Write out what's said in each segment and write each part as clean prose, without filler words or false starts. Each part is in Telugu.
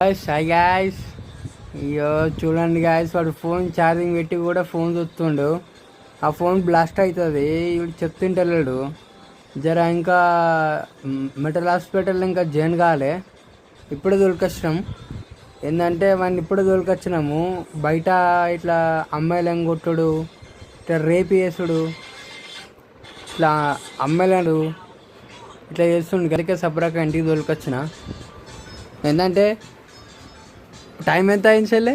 Hi guys. అయ్యో చూడండి గాయస్, వాడు ఫోన్ ఛార్జింగ్ పెట్టి కూడా ఫోన్ చూస్తుండు. ఆ ఫోన్ బ్లాస్ట్ అవుతుంది. వీడు చెప్తుంటలేడు. జర ఇంకా మెటల్ హాస్పిటల్ ఇంకా జాయిన్ కాలే. ఇప్పుడే దొరికొచ్చినాం. ఏంటంటే వాడిని ఇప్పుడే దొరికొచ్చినాము. బయట ఇట్లా అమ్మాయిలను కొట్టుడు, ఇట్లా రేపు చేసుడు, ఇట్లా అమ్మాయిలను ఇట్లా చేస్తుండు. గరికే సబ్రాక ఇంటికి దొరికొచ్చిన. ఏంటంటే టైం ఎంత అయింది చెల్లె?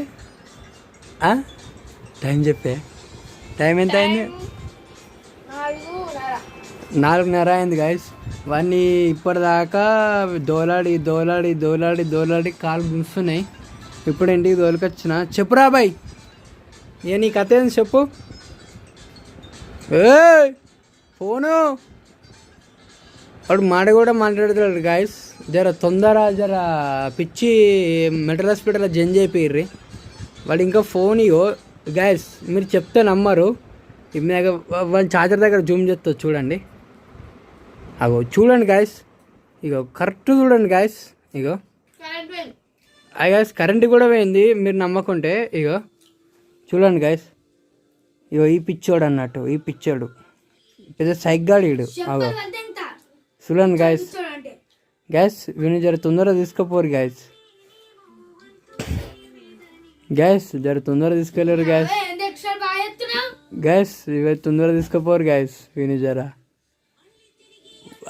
టైం చెప్పే. టైం ఎంత అయింది? 4:30 అయింది గాయస్. వాడిని ఇప్పటిదాకా దోలాడి దోలాడి దోలాడి దోలాడి కాలు గుంస్తున్నాయి. ఇప్పుడు ఇంటికి దోలుకొచ్చిన. చెప్పురా బాయ్, ఇక నీ కథ ఏంది చెప్పు. ఏ ఫోను వాడు మాట కూడా మాట్లాడుతున్నాడు గాయస్. జర తొందర జర పిచ్చి మెటల్ హాస్పిటల్లో జైన్ చేయిర్రి. వాడు ఇంకా ఫోన్ ఇగో గాయస్, మీరు చెప్తే నమ్మరు. వాళ్ళ ఛార్జర్ దగ్గర జూమ్ చేస్తా చూడండి. అగో చూడండి గాయస్, ఇగో కరెక్ట్ చూడండి గాయస్. ఇగో గాయస్ కరెంట్ కూడా పోయింది. మీరు నమ్మకుంటే ఇగో చూడండి గాయస్. ఇగో ఈ పిచ్చోడు అన్నట్టు, ఈ పిచ్చోడు పెద్ద సైగ్గాడు వీడు. అగో చూడండి గాయస్. గ్యాస్ వీని జర తొందరగా తీసుకుపోరు గ్యాస్. గ్యాస్ జర తొందరగా తీసుకెళ్ళారు గ్యాస్. గ్యాస్ ఇవి తొందరగా తీసుకుపోరు గ్యాస్. వీని జర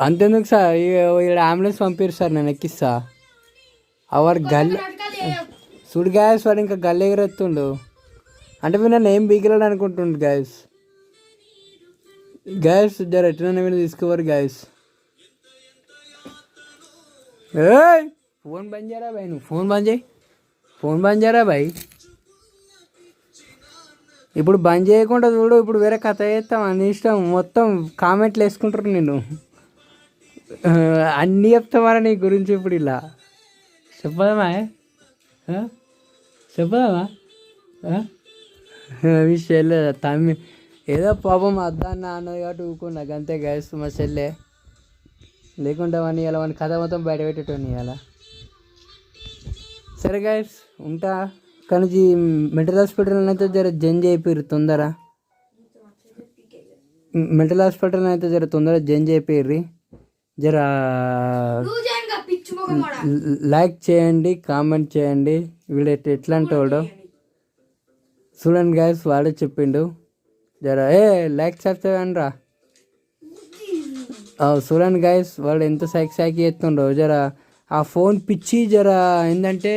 అంతెందుకు సార్, ఇక్కడ అంబులెన్స్ పంపిరు సార్, నేను ఎక్కిస్తా. వాడు గల్లె చూడు గ్యాస్, వాడు ఇంకా గల్లె ఎగరెత్తుండు. అంటే మీరు నన్ను ఏం బీగలేడు అనుకుంటుండు గ్యాస్. గ్యాస్ జర ఎట్లనే మీరు తీసుకోవారు గ్యాస్. ఫోన్ బంద్ చేయరా బాయ్, నువ్వు ఫోన్ బంద్ చేయి. ఫోన్ బంద్ చేయరా బాయ్. ఇప్పుడు బంద్ చేయకుండా చూడు, ఇప్పుడు వేరే కథ చేస్తాం. అని ఇష్టం మొత్తం కామెంట్లు వేసుకుంటారు. నేను అన్నీ చెప్తామరా నీ గురించి. ఇప్పుడు ఇలా చెప్పదామా? చెప్పదామా విషయాలే తమ్మి. ఏదో పాపం అద్దాన్న అన్నది కాబట్టి ఊకున్నా అంతే గ్యాస్. మా చెల్లె లేకుండా వాడిని ఇలా వాని కథ మొత్తం బయట పెట్టేటోని అలా. సరే గాయస్ ఉంటా. కానీ మెంటల్ హాస్పిటల్ అయితే జర జైన్ చేయిపోయారు తొందర. మెంటల్ హాస్పిటల్ అయితే జర తొందర జైన్ చేయిపోయారు. జర లైక్ చేయండి, కామెంట్ చేయండి. వీడు ఎట్లా అంటే వాడు చూడండి గాయస్, వాడే చెప్పిండు. జర లైక్ చేస్తాను రా. చూడండి గాయస్, వాడు ఎంత సైకి చేస్తుండో. జర ఆ ఫోన్ పిచ్చి జర ఏంటంటే